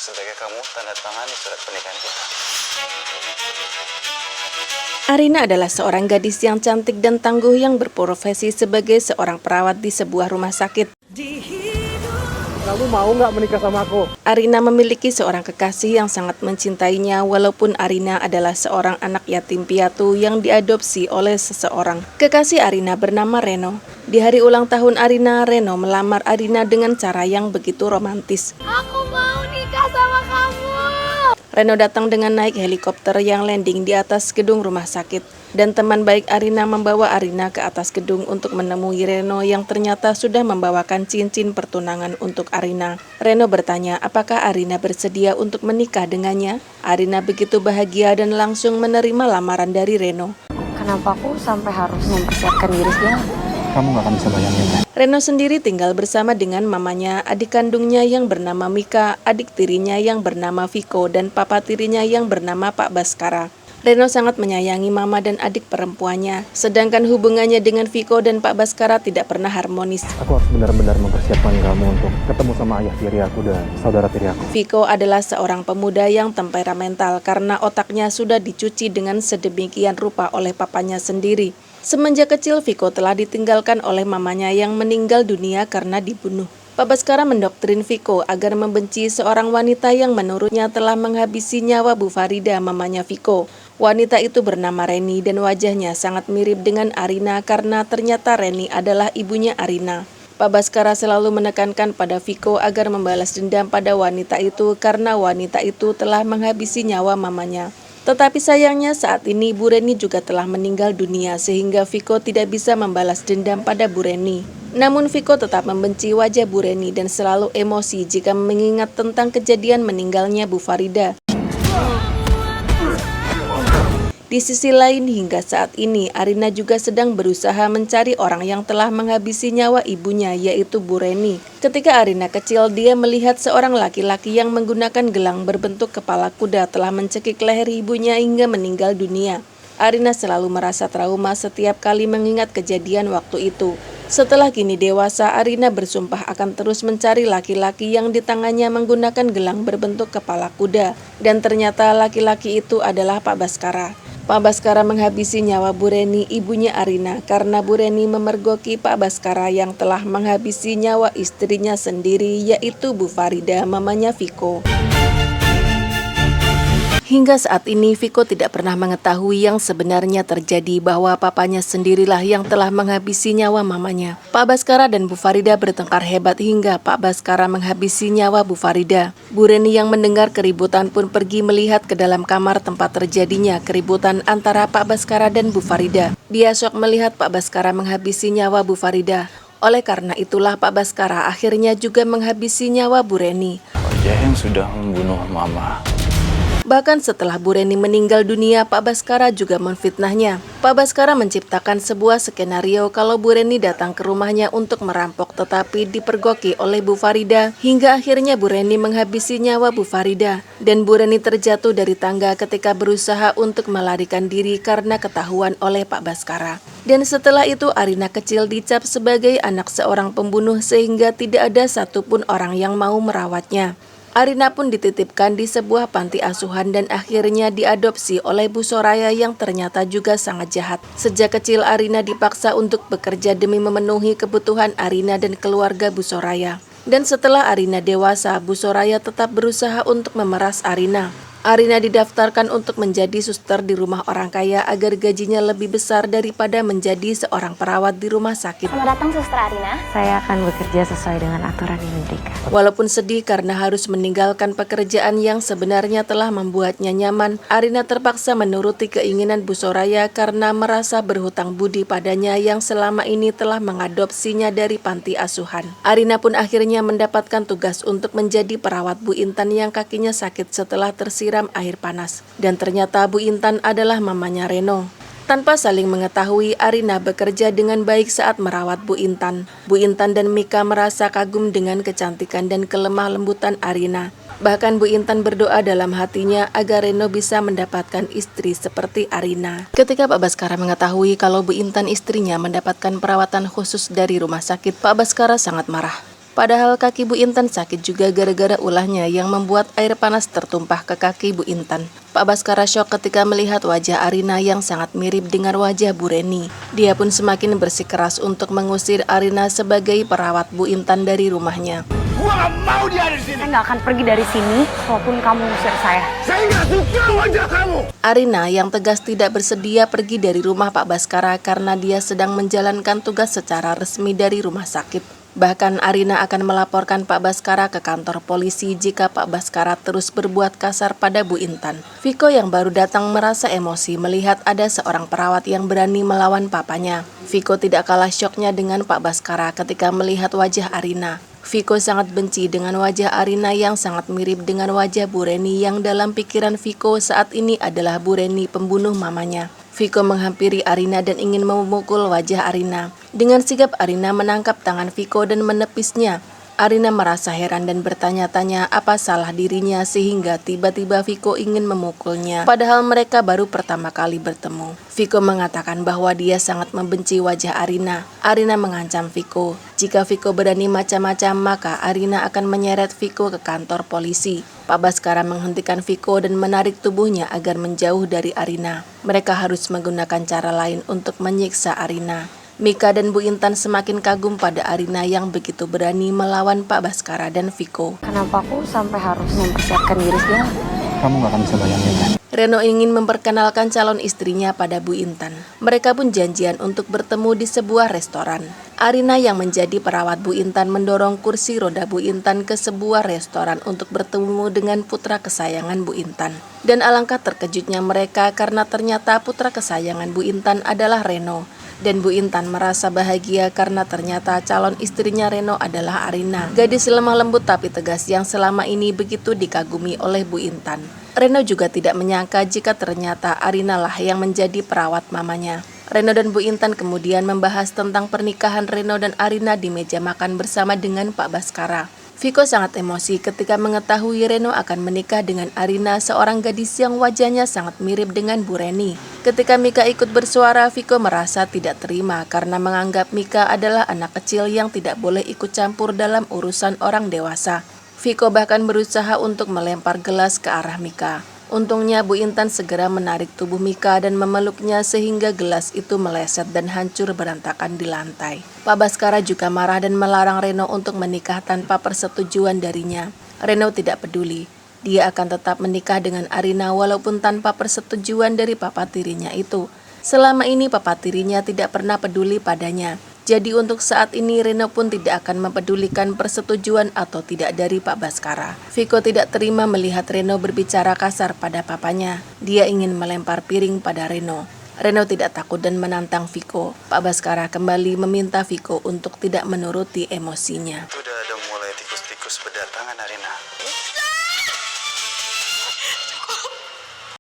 sebaiknya kamu tanda tangani surat pernikahan kita. Arina adalah seorang gadis yang cantik dan tangguh yang berprofesi sebagai seorang perawat di sebuah rumah sakit. Kamu mau nggak menikah sama aku? Arina memiliki seorang kekasih yang sangat mencintainya walaupun Arina adalah seorang anak yatim piatu yang diadopsi oleh seseorang. Kekasih Arina bernama Reno. Di hari ulang tahun Arina, Reno melamar Arina dengan cara yang begitu romantis. Aku mau nikah sama kamu. Reno datang dengan naik helikopter yang landing di atas gedung rumah sakit. Dan teman baik Arina membawa Arina ke atas gedung untuk menemui Reno yang ternyata sudah membawakan cincin pertunangan untuk Arina. Reno bertanya apakah Arina bersedia untuk menikah dengannya. Arina begitu bahagia dan langsung menerima lamaran dari Reno. Kenapa aku sampai harus mempersiapkan diri segala? Kamu nggak akan bisa bayangin kan? Reno sendiri tinggal bersama dengan mamanya, adik kandungnya yang bernama Mika, adik tirinya yang bernama Viko, dan papa tirinya yang bernama Pak Baskara. Reno sangat menyayangi mama dan adik perempuannya, sedangkan hubungannya dengan Viko dan Pak Baskara tidak pernah harmonis. Aku harus benar-benar mempersiapkan kamu untuk ketemu sama ayah tiri aku dan saudara tiri aku. Viko adalah seorang pemuda yang temperamental karena otaknya sudah dicuci dengan sedemikian rupa oleh papanya sendiri. Semenjak kecil, Viko telah ditinggalkan oleh mamanya yang meninggal dunia karena dibunuh. Pak Baskara mendoktrin Viko agar membenci seorang wanita yang menurutnya telah menghabisi nyawa Bu Farida, mamanya Viko. Wanita itu bernama Reni dan wajahnya sangat mirip dengan Arina karena ternyata Reni adalah ibunya Arina. Pak Baskara selalu menekankan pada Viko agar membalas dendam pada wanita itu karena wanita itu telah menghabisi nyawa mamanya. Tetapi sayangnya saat ini Bu Reni juga telah meninggal dunia sehingga Viko tidak bisa membalas dendam pada Bu Reni. Namun Viko tetap membenci wajah Bu Reni dan selalu emosi jika mengingat tentang kejadian meninggalnya Bu Farida. Di sisi lain, hingga saat ini Arina juga sedang berusaha mencari orang yang telah menghabisi nyawa ibunya, yaitu Bu Reni. Ketika Arina kecil, dia melihat seorang laki-laki yang menggunakan gelang berbentuk kepala kuda telah mencekik leher ibunya hingga meninggal dunia. Arina selalu merasa trauma setiap kali mengingat kejadian waktu itu. Setelah kini dewasa, Arina bersumpah akan terus mencari laki-laki yang di tangannya menggunakan gelang berbentuk kepala kuda. Dan ternyata laki-laki itu adalah Pak Baskara. Pak Baskara menghabisi nyawa Bu Reni, ibunya Arina, karena Bu Reni memergoki Pak Baskara yang telah menghabisi nyawa istrinya sendiri, yaitu Bu Farida, mamanya Viko. Hingga saat ini, Viko tidak pernah mengetahui yang sebenarnya terjadi bahwa papanya sendirilah yang telah menghabisi nyawa mamanya. Pak Baskara dan Bu Farida bertengkar hebat hingga Pak Baskara menghabisi nyawa Bu Farida. Bu Reni yang mendengar keributan pun pergi melihat ke dalam kamar tempat terjadinya keributan antara Pak Baskara dan Bu Farida. Dia syok melihat Pak Baskara menghabisi nyawa Bu Farida. Oleh karena itulah Pak Baskara akhirnya juga menghabisi nyawa Bu Reni. Dia yang sudah membunuh mama. Bahkan setelah Bu Reni meninggal dunia, Pak Baskara juga memfitnahnya. Pak Baskara menciptakan sebuah skenario kalau Bu Reni datang ke rumahnya untuk merampok tetapi dipergoki oleh Bu Farida hingga akhirnya Bu Reni menghabisi nyawa Bu Farida. Dan Bu Reni terjatuh dari tangga ketika berusaha untuk melarikan diri karena ketahuan oleh Pak Baskara. Dan setelah itu Arina kecil dicap sebagai anak seorang pembunuh sehingga tidak ada satupun orang yang mau merawatnya. Arina pun dititipkan di sebuah panti asuhan dan akhirnya diadopsi oleh Bu Soraya yang ternyata juga sangat jahat. Sejak kecil Arina dipaksa untuk bekerja demi memenuhi kebutuhan Arina dan keluarga Bu Soraya. Dan setelah Arina dewasa, Bu Soraya tetap berusaha untuk memeras Arina. Arina didaftarkan untuk menjadi suster di rumah orang kaya agar gajinya lebih besar daripada menjadi seorang perawat di rumah sakit. Selamat datang, Suster Arina. Saya akan bekerja sesuai dengan aturan yang diberikan. Walaupun sedih karena harus meninggalkan pekerjaan yang sebenarnya telah membuatnya nyaman, Arina terpaksa menuruti keinginan Bu Soraya karena merasa berhutang budi padanya yang selama ini telah mengadopsinya dari panti asuhan. Arina pun akhirnya mendapatkan tugas untuk menjadi perawat Bu Intan yang kakinya sakit setelah tersiram air panas. Dan ternyata Bu Intan adalah mamanya Reno. Tanpa saling mengetahui, Arina bekerja dengan baik saat merawat Bu Intan. Bu Intan dan Mika merasa kagum dengan kecantikan dan kelemah lembutan Arina. Bahkan Bu Intan berdoa dalam hatinya agar Reno bisa mendapatkan istri seperti Arina. Ketika Pak Baskara mengetahui kalau Bu Intan istrinya mendapatkan perawatan khusus dari rumah sakit, Pak Baskara sangat marah. Padahal kaki Bu Intan sakit juga gara-gara ulahnya yang membuat air panas tertumpah ke kaki Bu Intan. Pak Baskara syok ketika melihat wajah Arina yang sangat mirip dengan wajah Bu Reni. Dia pun semakin bersikeras untuk mengusir Arina sebagai perawat Bu Intan dari rumahnya. Gua gak mau dia ada di sini. Saya nggak akan pergi dari sini walaupun kamu ngusir saya. Saya gak suka wajah kamu. Arina yang tegas tidak bersedia pergi dari rumah Pak Baskara karena dia sedang menjalankan tugas secara resmi dari rumah sakit. Bahkan Arina akan melaporkan Pak Baskara ke kantor polisi jika Pak Baskara terus berbuat kasar pada Bu Intan. Viko yang baru datang merasa emosi melihat ada seorang perawat yang berani melawan papanya. Viko tidak kalah syoknya dengan Pak Baskara ketika melihat wajah Arina. Viko sangat benci dengan wajah Arina yang sangat mirip dengan wajah Bu Reni yang dalam pikiran Viko saat ini adalah Bu Reni pembunuh mamanya. Viko menghampiri Arina dan ingin memukul wajah Arina. Dengan sigap Arina menangkap tangan Viko dan menepisnya. Arina merasa heran dan bertanya-tanya apa salah dirinya sehingga tiba-tiba Viko ingin memukulnya. Padahal mereka baru pertama kali bertemu. Viko mengatakan bahwa dia sangat membenci wajah Arina. Arina mengancam Viko. Jika Viko berani macam-macam maka Arina akan menyeret Viko ke kantor polisi. Pak Baskara menghentikan Viko dan menarik tubuhnya agar menjauh dari Arina. Mereka harus menggunakan cara lain untuk menyiksa Arina. Mika dan Bu Intan semakin kagum pada Arina yang begitu berani melawan Pak Baskara dan Viko. Kenapa aku sampai harus mempersiapkan diri segala? Kamu gak akan bisa bayangin kan? Reno ingin memperkenalkan calon istrinya pada Bu Intan. Mereka pun janjian untuk bertemu di sebuah restoran. Arina yang menjadi perawat Bu Intan mendorong kursi roda Bu Intan ke sebuah restoran untuk bertemu dengan putra kesayangan Bu Intan. Dan alangkah terkejutnya mereka karena ternyata putra kesayangan Bu Intan adalah Reno. Dan Bu Intan merasa bahagia karena ternyata calon istrinya Reno adalah Arina. Gadis lemah lembut tapi tegas yang selama ini begitu dikagumi oleh Bu Intan. Reno juga tidak menyangka jika ternyata Arina lah yang menjadi perawat mamanya. Reno dan Bu Intan kemudian membahas tentang pernikahan Reno dan Arina di meja makan bersama dengan Pak Baskara. Viko sangat emosi ketika mengetahui Reno akan menikah dengan Arina, seorang gadis yang wajahnya sangat mirip dengan Bu Reni. Ketika Mika ikut bersuara, Viko merasa tidak terima karena menganggap Mika adalah anak kecil yang tidak boleh ikut campur dalam urusan orang dewasa. Viko bahkan berusaha untuk melempar gelas ke arah Mika. Untungnya Bu Intan segera menarik tubuh Mika dan memeluknya sehingga gelas itu meleset dan hancur berantakan di lantai. Pak Baskara juga marah dan melarang Reno untuk menikah tanpa persetujuan darinya. Reno tidak peduli. Dia akan tetap menikah dengan Arina walaupun tanpa persetujuan dari papa tirinya itu. Selama ini papa tirinya tidak pernah peduli padanya. Jadi untuk saat ini Reno pun tidak akan mempedulikan persetujuan atau tidak dari Pak Baskara. Viko tidak terima melihat Reno berbicara kasar pada papanya. Dia ingin melempar piring pada Reno. Reno tidak takut dan menantang Viko. Pak Baskara kembali meminta Viko untuk tidak menuruti emosinya. Sudah ada mulai tikus-tikus berdatangan, Arina.